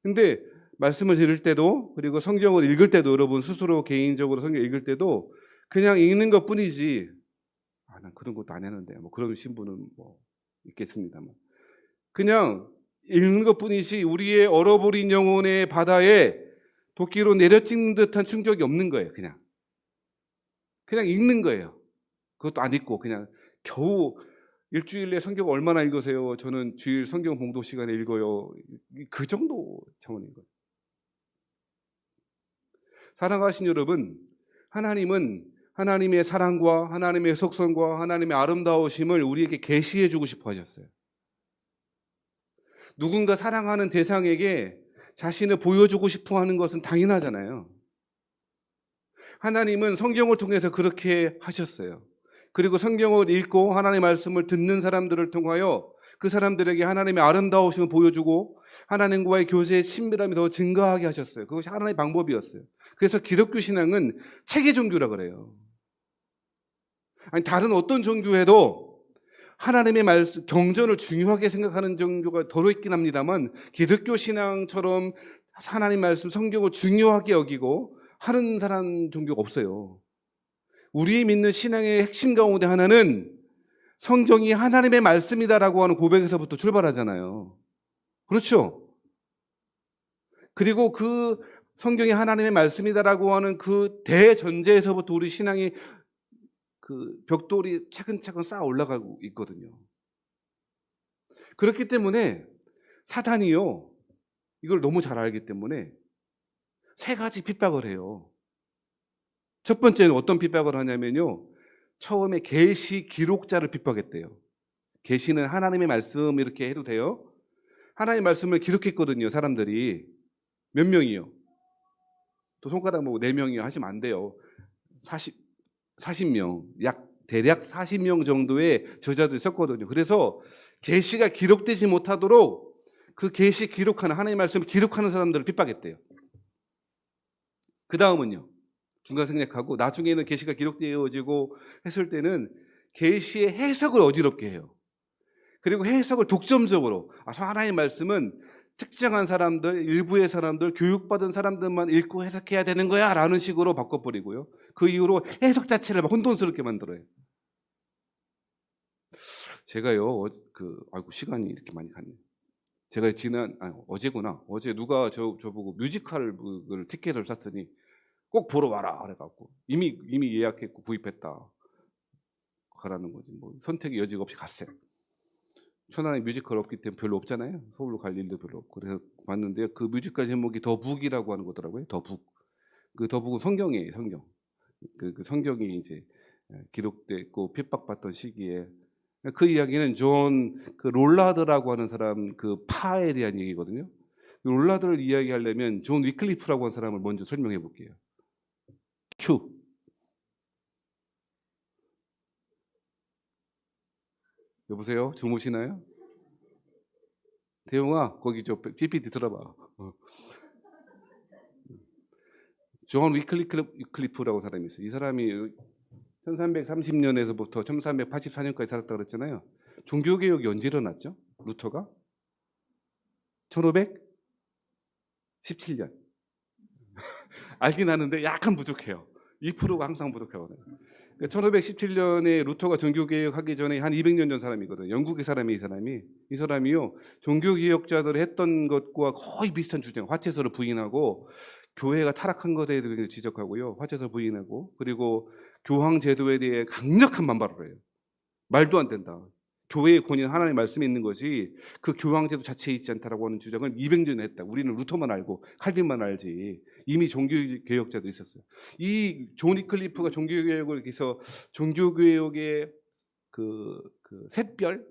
근데 말씀을 들을 때도, 그리고 성경을 읽을 때도, 여러분 스스로 개인적으로 성경 읽을 때도 그냥 읽는 것 뿐이지, 난 그런 것도 안 했는데, 뭐 그런 신분은 뭐 있겠습니다만, 그냥 읽는 것 뿐이지 우리의 얼어버린 영혼의 바다에 도끼로 내려찍는 듯한 충격이 없는 거예요. 그냥 읽는 거예요. 그것도 안 읽고 그냥 겨우 일주일에 성경 얼마나 읽으세요? 저는 주일 성경 봉독 시간에 읽어요. 그 정도 차원인 거예요. 사랑하신 여러분, 하나님은 하나님의 사랑과 하나님의 속성과 하나님의 아름다우심을 우리에게 계시해 주고 싶어 하셨어요. 누군가 사랑하는 대상에게 자신을 보여주고 싶어 하는 것은 당연하잖아요. 하나님은 성경을 통해서 그렇게 하셨어요. 그리고 성경을 읽고 하나님의 말씀을 듣는 사람들을 통하여 그 사람들에게 하나님의 아름다우심을 보여주고 하나님과의 교제의 친밀함이 더 증가하게 하셨어요. 그것이 하나님의 방법이었어요. 그래서 기독교 신앙은 체계 종교라 그래요. 아니, 다른 어떤 종교에도 하나님의 말씀, 경전을 중요하게 생각하는 종교가 더러 있긴 합니다만, 기독교 신앙처럼 하나님 말씀, 성경을 중요하게 여기고 하는 사람 종교가 없어요. 우리 믿는 신앙의 핵심 가운데 하나는 성경이 하나님의 말씀이다라고 하는 고백에서부터 출발하잖아요. 그렇죠? 그리고 그 성경이 하나님의 말씀이다라고 하는 그 대전제에서부터 우리 신앙이 그 벽돌이 차근차근 쌓아 올라가고 있거든요. 그렇기 때문에 사탄이요, 이걸 너무 잘 알기 때문에 세 가지 핍박을 해요. 첫 번째는 어떤 핍박을 하냐면요, 처음에 계시 기록자를 핍박했대요. 계시는 하나님의 말씀 이렇게 해도 돼요? 하나님의 말씀을 기록했거든요, 사람들이. 몇 명이요? 또 손가락 모으고 4명이요 하시면 안 돼요. 40명, 대략 40명 정도의 저자들이 썼거든요. 그래서 계시가 기록되지 못하도록 그 계시 기록하는, 하나님의 말씀을 기록하는 사람들을 핍박했대요. 그 다음은요, 중간 생략하고 나중에는 계시가 기록되어지고 했을 때는 계시의 해석을 어지럽게 해요. 그리고 해석을 독점적으로, 하나님의 말씀은 특정한 사람들, 일부의 사람들, 교육받은 사람들만 읽고 해석해야 되는 거야 라는 식으로 바꿔버리고요. 그 이후로 해석 자체를 막 혼돈스럽게 만들어요. 제가요, 아이고 시간이 이렇게 많이 갔네. 제가 어제구나. 어제 누가 저보고 뮤지컬을 티켓을 샀더니 꼭 보러 와라 그래갖고 이미 예약했고 구입했다 가라는 거지. 뭐 선택의 여지가 없이 갔어요. 천안에 뮤지컬 없기 때문에 별로 없잖아요. 서울로 갈 일도 별로 없고. 그래서 봤는데 그 뮤지컬 제목이 더북이라고 하는 거더라고요. 더북. 그 더북은 성경이에요. 성경. 그 성경이 이제 기록됐고 핍박받던 시기에, 그 이야기는 그 롤라드라고 하는 사람 그 파에 대한 얘기거든요. 롤라드를 이야기하려면 존 위클리프라고 하는 사람을 먼저 설명해 볼게요. 큐. 여보세요? 주무시나요? 대용아, 거기 PPT 들어봐. 존 위클리프라고 사람이 있어요. 이 사람이 1330년에서부터 1384년까지 살았다고 그랬잖아요. 종교개혁이 언제 일어났죠? 루터가? 1517년. 알긴 하는데 약간 부족해요. 2%가 항상 부족하거든요. 1517년에 루터가 종교개혁하기 전에 한 200년 전 사람이거든요. 영국의 사람이 이 사람이요, 종교개혁자들이 했던 것과 거의 비슷한 주장, 화채서를 부인하고 교회가 타락한 것에 대해 지적하고요, 화채서 부인하고, 그리고 교황 제도에 대해 강력한 반발을 해요. 말도 안 된다. 교회의 권위는 하나님의 말씀에 있는 것이 그 교황 제도 자체에 있지 않다라고 하는 주장을 200년에 했다. 우리는 루터만 알고 칼빈만 알지. 이미 종교개혁자도 있었어요. 이 존 위클리프가 종교개혁을 해서 종교개혁의 그 샛별,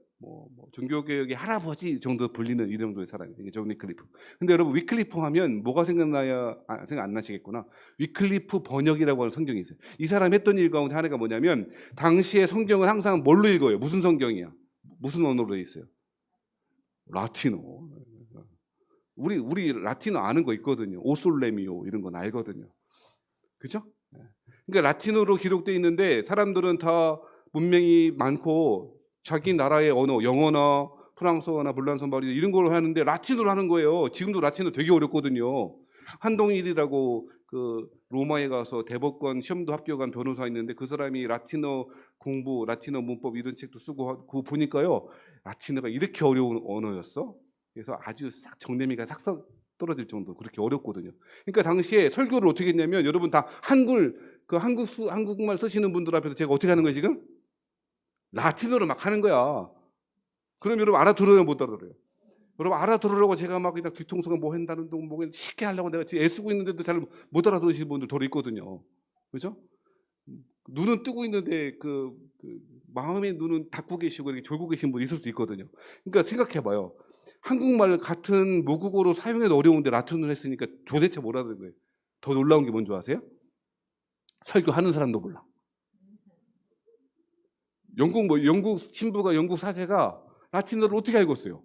종교개혁의 할아버지 정도 불리는 이 정도의 사람이에요. 이게 존 위클리프. 근데 여러분 위클리프 하면 뭐가 생각나야 생각 안 나시겠구나. 위클리프 번역이라고 하는 성경이 있어요. 이 사람이 했던 일 가운데 하나가 뭐냐면 당시에 성경을 항상 뭘로 읽어요? 무슨 성경이야? 무슨 언어로 돼 있어요? 라틴어. 우리 라틴어 아는 거 있거든요. 오솔레미오 이런 건 알거든요. 그죠? 그러니까 라틴어로 기록되어 있는데 사람들은 다 문명이 많고 자기 나라의 언어, 영어나 프랑스어나 불란서말이 이런 걸 하는데 라틴어로 하는 거예요. 지금도 라틴어 되게 어렵거든요. 한동일이라고 그 로마에 가서 대법관 시험도 합격한 변호사 있는데 그 사람이 라틴어 공부, 라틴어 문법 이런 책도 쓰고 그거 보니까요. 라틴어가 이렇게 어려운 언어였어. 그래서 아주 싹 정내미가 싹 떨어질 정도 그렇게 어렵거든요. 그러니까 당시에 설교를 어떻게 했냐면 여러분 다 한국말 쓰시는 분들 앞에서 제가 어떻게 하는 거예요 지금? 라틴어로 막 하는 거야. 그럼 여러분 알아들어요, 못 알아들어요? 여러분 알아들으려고 제가 막 그냥 뒤통수가 뭐 한다는 둥 뭐 쉽게 하려고 내가 지금 애쓰고 있는데도 잘 못 알아들으시는 분들 더 있거든요. 그죠? 눈은 뜨고 있는데 그 마음의 눈은 닫고 계시고 이렇게 졸고 계신 분 있을 수 있거든요. 그러니까 생각해봐요. 한국말 같은 모국어로 사용해도 어려운데 라틴어를 했으니까 도대체 못 알아듣는 거예요. 더 놀라운 게 뭔지 아세요? 설교하는 사람도 몰라. 영국 신부가 영국 사제가 라틴어를 어떻게 알고 있어요?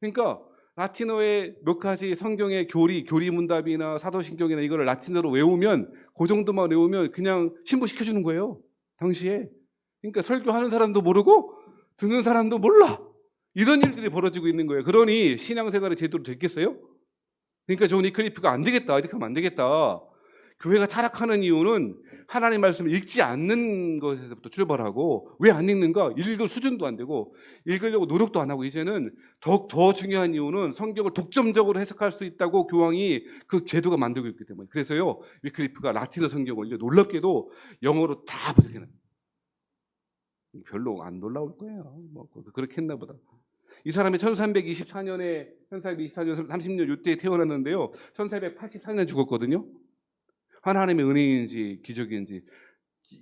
그러니까 라틴어의 몇 가지 성경의 교리 문답이나 사도신경이나 이거를 라틴어로 외우면 그 정도만 외우면 그냥 신부 시켜주는 거예요. 당시에. 그러니까 설교하는 사람도 모르고 듣는 사람도 몰라. 이런 일들이 벌어지고 있는 거예요. 그러니 신앙생활이 제대로 됐겠어요? 그러니까 존 위클리프가 안 되겠다. 이렇게 하면 안 되겠다. 교회가 타락하는 이유는 하나님 말씀을 읽지 않는 것에서부터 출발하고 왜 안 읽는가? 읽을 수준도 안 되고 읽으려고 노력도 안 하고 이제는 더 중요한 이유는 성경을 독점적으로 해석할 수 있다고 교황이 그 제도가 만들고 있기 때문에 그래서요 위클리프가 라틴어 성경을 놀랍게도 영어로 다 번역해놔요. 별로 안 놀라울 거예요. 그렇게 했나 보다. 이 사람이 1324년에 30년 이때 태어났는데요. 1484년에 죽었거든요. 하나님의 은혜인지 기적인지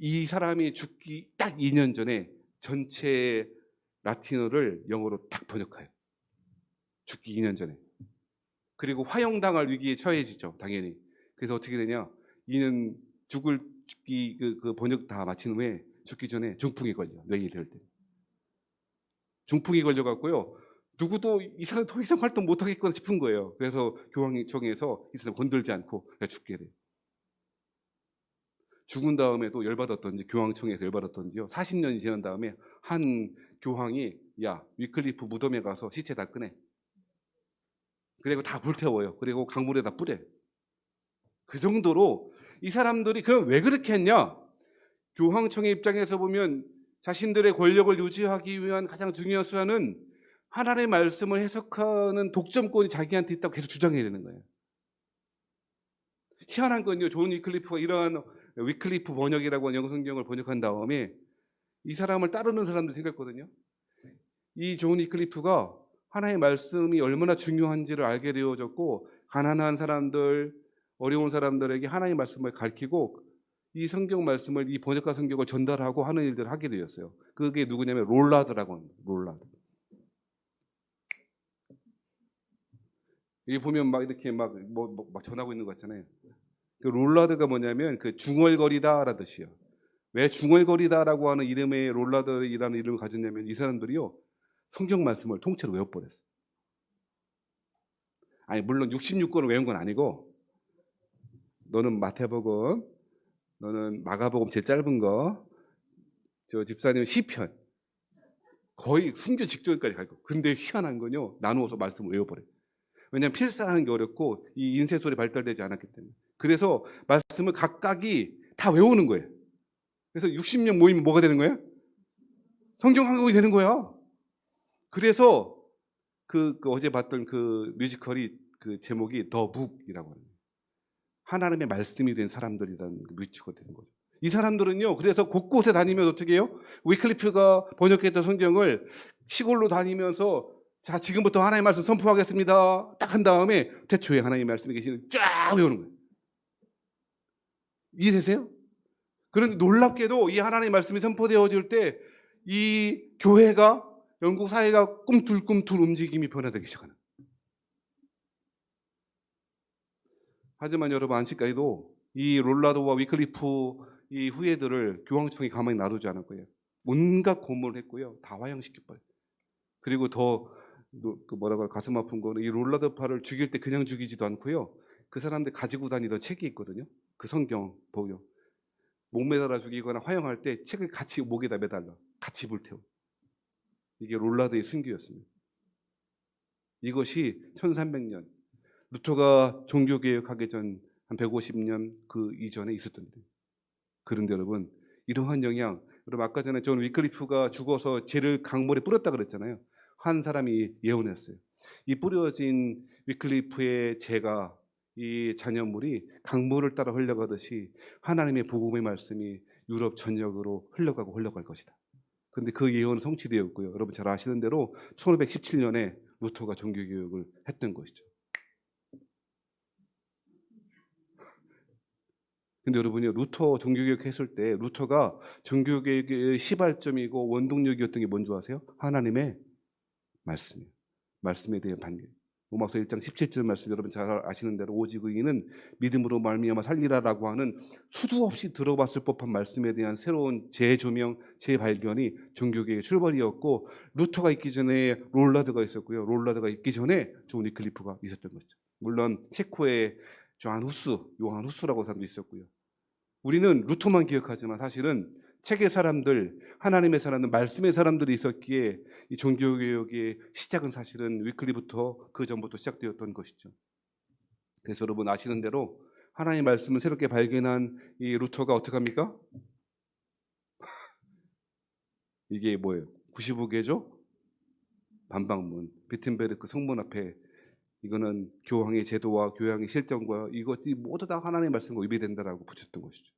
이 사람이 죽기 딱 2년 전에 전체 라틴어를 영어로 딱 번역해요. 죽기 2년 전에. 그리고 화형당할 위기에 처해지죠. 당연히. 그래서 어떻게 되냐. 이는 죽기 그 번역 다 마친 후에 죽기 전에 중풍이 걸려. 뇌에 될 때. 중풍이 걸려갖고요. 누구도 이 사람 더 이상 활동 못하겠구나 싶은 거예요. 그래서 교황청에서 이 사람 건들지 않고 그냥 죽게 돼요. 죽은 다음에도 열받았던지 교황청에서 열받았던지요. 40년이 지난 다음에 한 교황이 야 위클리프 무덤에 가서 시체 다 꺼내. 그리고 다 불태워요. 그리고 강물에다 뿌려. 그 정도로 이 사람들이 그럼 왜 그렇게 했냐? 교황청의 입장에서 보면 자신들의 권력을 유지하기 위한 가장 중요한 수단은 하나님의 말씀을 해석하는 독점권이 자기한테 있다고 계속 주장해야 되는 거예요. 희한한 건요. 존 위클리프가 이러한 위클리프 번역이라고 하는 영성경을 번역한 다음에 이 사람을 따르는 사람들 생겼거든요. 이 존 위클리프가 하나님의 말씀이 얼마나 중요한지를 알게 되어졌고 가난한 사람들, 어려운 사람들에게 하나님의 말씀을 가르치고 이 성경 말씀을 이 번역한 성경을 전달하고 하는 일들을 하게 되었어요. 그게 누구냐면 롤라드라고 합니다. 롤라드. 여기 보면 막 이렇게 막 전하고 있는 것 같잖아요. 그 롤라드가 뭐냐면 그 중얼거리다라는 뜻이에요. 왜 중얼거리다라고 하는 이름의 롤라드이라는 이름을 가졌냐면 이 사람들이요 성경 말씀을 통째로 외워버렸어요. 아니 물론 66권을 외운 건 아니고 너는 마태복음, 너는 마가복음 제일 짧은 거, 저 집사님은 시편 거의 순교 직전까지 갈 거. 근데 희한한 건요 나누어서 말씀을 외워버려요. 왜냐하면 필사하는 게 어렵고 이 인쇄소리 발달되지 않았기 때문에. 그래서 말씀을 각각이 다 외우는 거예요. 그래서 60년 모이면 뭐가 되는 거예요? 성경 한국이 되는 거야. 그래서 그 어제 봤던 그 뮤지컬이 그 제목이 더 북이라고 합니다. 하나님의 말씀이 된 사람들이라는 뮤지컬이 되는 거죠. 이 사람들은요. 그래서 곳곳에 다니면서 어떻게 해요? 위클리프가 번역했던 성경을 시골로 다니면서 자 지금부터 하나님의 말씀 선포하겠습니다. 딱 한 다음에 태초에 하나님의 말씀이 계시는 쫙 외우는 거예요. 이해되세요? 그런데 놀랍게도 이 하나님의 말씀이 선포되어질 때 이 교회가 영국 사회가 꿈틀꿈틀 움직임이 변화되기 시작하는. 하지만 여러분, 안식까지도 이 롤라드와 위클리프 이 후예들을 교황청이 가만히 놔두지 않을 거예요. 온갖 고문을 했고요. 다 화형시켜버려요. 그리고 더 가슴 아픈 거는 이 롤라드파를 죽일 때 그냥 죽이지도 않고요. 그 사람들 가지고 다니던 책이 있거든요. 그 성경 보요. 목 매달아 죽이거나 화형할 때 책을 같이 목에다 매달라. 같이 불태워. 이게 롤라드의 순교였습니다. 이것이 1300년 루터가 종교개혁하기 전 한 150년 그 이전에 있었던 일이에요. 그런데 여러분, 이러한 영향, 여러분 아까 전에 존 위클리프가 죽어서 죄를 강물에 뿌렸다 그랬잖아요. 한 사람이 예언했어요. 이 뿌려진 위클리프의 죄가 이 잔여물이 강물을 따라 흘러가듯이 하나님의 복음의 말씀이 유럽 전역으로 흘러갈 것이다. 그런데 그 예언은 성취되었고요. 여러분 잘 아시는 대로 1517년에 루터가 종교개혁을 했던 것이죠. 근데 여러분이 루터 종교개혁 했을 때 루터가 종교개혁의 시발점이고 원동력이었던 게 뭔지 아세요? 하나님의 말씀이에요. 말씀에 대한 반경. 로마서 1장 17절 말씀 여러분 잘 아시는 대로 오직 의인은 믿음으로 말미암아 살리라라고 하는 수도 없이 들어봤을 법한 말씀에 대한 새로운 재조명, 재발견이 종교개혁의 출발이었고 루터가 있기 전에 롤라드가 있었고요. 롤라드가 있기 전에 존 위클리프가 있었던 거죠. 물론 체코의 요한 후스라고 사람도 있었고요. 우리는 루터만 기억하지만 사실은 책의 사람들, 하나님의 사람들, 말씀의 사람들이 있었기에 이 종교개혁의 시작은 사실은 위클리부터 그 전부터 시작되었던 것이죠. 그래서 여러분 아시는 대로 하나님의 말씀을 새롭게 발견한 이 루터가 어떻게 합니까? 이게 뭐예요? 95개죠? 반박문, 비튼베르크 성문 앞에 이거는 교황의 제도와 교황의 실정과 이것이 모두 다 하나님의 말씀과 위배된다라고 붙였던 것이죠.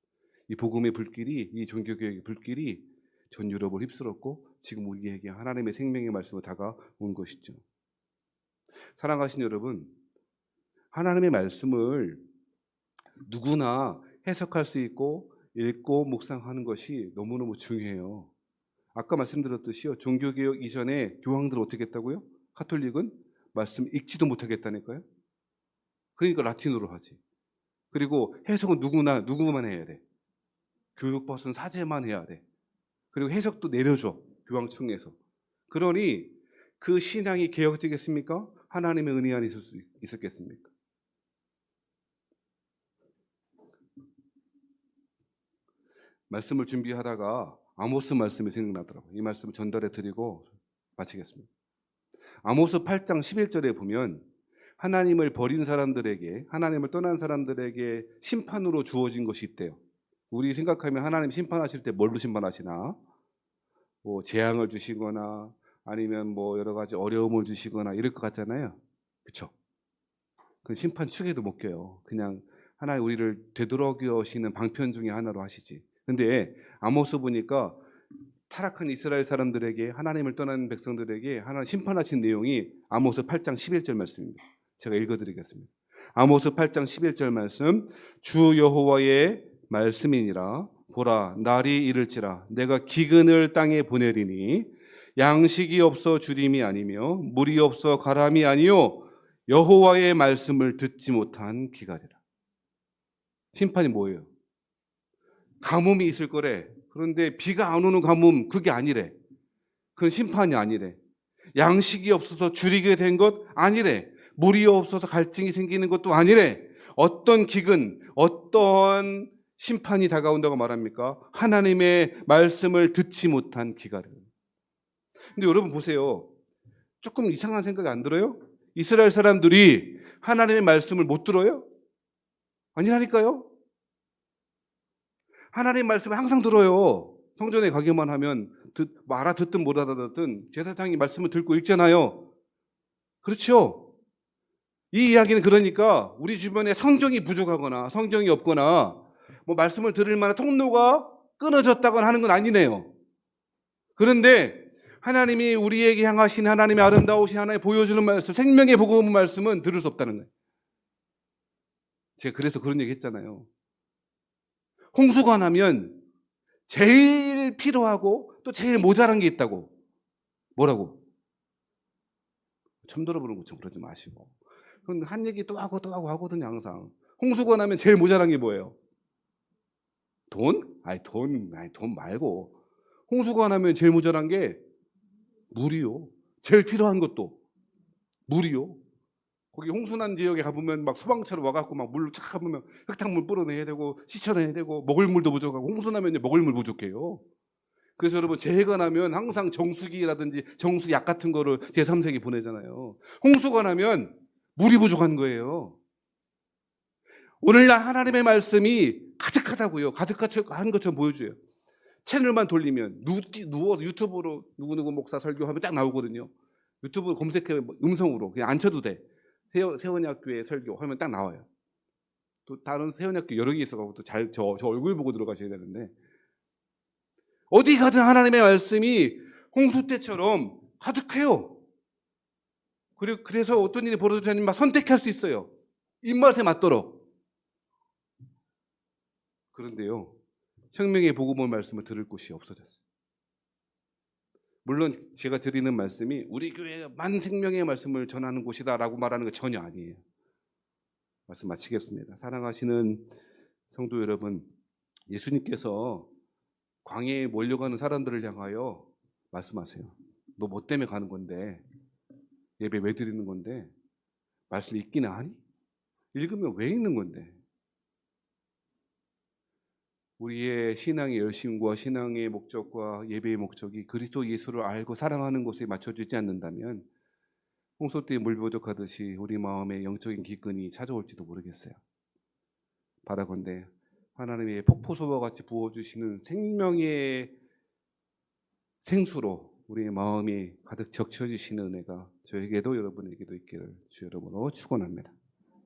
이 복음의 불길이, 이 종교개혁의 불길이 전 유럽을 휩쓸었고 지금 우리에게 하나님의 생명의 말씀으로 다가온 것이죠. 사랑하신 여러분, 하나님의 말씀을 누구나 해석할 수 있고 읽고 묵상하는 것이 너무너무 중요해요. 아까 말씀드렸듯이요, 종교개혁 이전에 교황들은 어떻게 했다고요? 가톨릭은 말씀 읽지도 못하겠다니까요. 그러니까 라틴어로 하지. 그리고 해석은 누구만 해야 돼. 교육버스는 사제만 해야 돼. 그리고 해석도 내려줘, 교황청에서. 그러니 그 신앙이 개혁되겠습니까? 하나님의 은혜 안에 있을 수 있었겠습니까? 말씀을 준비하다가 아모스 말씀이 생각나더라고요. 이 말씀을 전달해 드리고 마치겠습니다. 아모스 8장 11절에 보면 하나님을 버린 사람들에게, 하나님을 떠난 사람들에게 심판으로 주어진 것이 있대요. 우리 생각하면 하나님 심판하실 때 뭘로 심판하시나? 뭐 재앙을 주시거나 아니면 뭐 여러 가지 어려움을 주시거나 이럴 것 같잖아요. 그렇죠? 그 심판 축에도 못 껴요. 그냥 하나님 우리를 되돌아오시는 방편 중에 하나로 하시지. 근데 아모스 보니까 타락한 이스라엘 사람들에게, 하나님을 떠난 백성들에게 하나님 심판하신 내용이 아모스 8장 11절 말씀입니다. 제가 읽어드리겠습니다. 아모스 8장 11절 말씀. 주 여호와의 말씀이니라. 보라, 날이 이를지라 내가 기근을 땅에 보내리니 양식이 없어 주림이 아니며 물이 없어 가람이 아니요 여호와의 말씀을 듣지 못한 기갈이라. 심판이 뭐예요? 가뭄이 있을 거래. 그런데 비가 안 오는 가뭄, 그게 아니래. 그건 심판이 아니래. 양식이 없어서 줄이게 된 것 아니래. 물이 없어서 갈증이 생기는 것도 아니래. 어떤 기근, 어떤 심판이 다가온다고 말합니까? 하나님의 말씀을 듣지 못한 기갈이에요. 근데 여러분 보세요. 조금 이상한 생각이 안 들어요? 이스라엘 사람들이 하나님의 말씀을 못 들어요? 아니라니까요. 하나님의 말씀을 항상 들어요. 성전에 가기만 하면 알아듣든 못 알아듣든 제사장이 말씀을 듣고 읽잖아요. 그렇죠? 이 이야기는 그러니까 우리 주변에 성경이 부족하거나 성경이 없거나 뭐 말씀을 들을 만한 통로가 끊어졌다거나 하는 건 아니네요. 그런데 하나님이 우리에게 향하신 하나님의 아름다우신 하나님 보여주는 말씀, 생명의 복음 말씀은 들을 수 없다는 거예요. 제가 그래서 그런 얘기 했잖아요. 홍수가 나면 제일 필요하고 또 제일 모자란 게 있다고. 뭐라고? 처음 들어보는 것처럼 그러지 마시고. 그건 한 얘기 또 하고 또 하고 하거든요, 항상. 홍수가 나면 제일 모자란 게 뭐예요? 돈? 돈 말고. 홍수가 나면 제일 모자란 게 물이요. 제일 필요한 것도 물이요. 거기 홍수난 지역에 가보면 막 소방차로 와갖고 막 물로 착 가보면 흙탕물 뿌려내야 되고 씻어내야 되고 먹을 물도 부족하고 홍수나면 먹을 물 부족해요. 그래서 여러분 재해가 나면 항상 정수기라든지 정수약 같은 거를 제3세기 보내잖아요. 홍수가 나면 물이 부족한 거예요. 오늘날 하나님의 말씀이 가득하다고요. 가득한 것처럼 보여줘요. 채널만 돌리면 누워서 유튜브로 누구누구 목사 설교하면 딱 나오거든요. 유튜브 검색해 음성으로 그냥 안 쳐도 돼. 세원이학교의 설교 하면 딱 나와요. 또 다른 세원이학교 여러 개 있어가지고 또 저 얼굴 보고 들어가셔야 되는데 어디 가든 하나님의 말씀이 홍수 때처럼 가득해요. 그래서 어떤 일이 벌어지면 막 선택할 수 있어요. 입맛에 맞도록. 그런데요, 생명의 복음의 말씀을 들을 곳이 없어졌어요. 물론 제가 드리는 말씀이 우리 교회만 생명의 말씀을 전하는 곳이다라고 말하는 거 전혀 아니에요. 말씀 마치겠습니다. 사랑하시는 성도 여러분, 예수님께서 광야에 몰려가는 사람들을 향하여 말씀하세요. 너 뭐 때문에 가는 건데? 예배 왜 드리는 건데? 말씀 읽기나 하니? 읽으면 왜 읽는 건데? 우리의 신앙의 열심과 신앙의 목적과 예배의 목적이 그리스도 예수를 알고 사랑하는 것에 맞춰지지 않는다면 홍수 때 물 부족하듯이 우리 마음에 영적인 기근이 찾아올지도 모르겠어요. 바라건대 하나님의 폭포수와 같이 부어주시는 생명의 생수로 우리의 마음이 가득 적셔지시는 은혜가 저에게도 여러분에게도 있기를 주 여러분으로 축원합니다.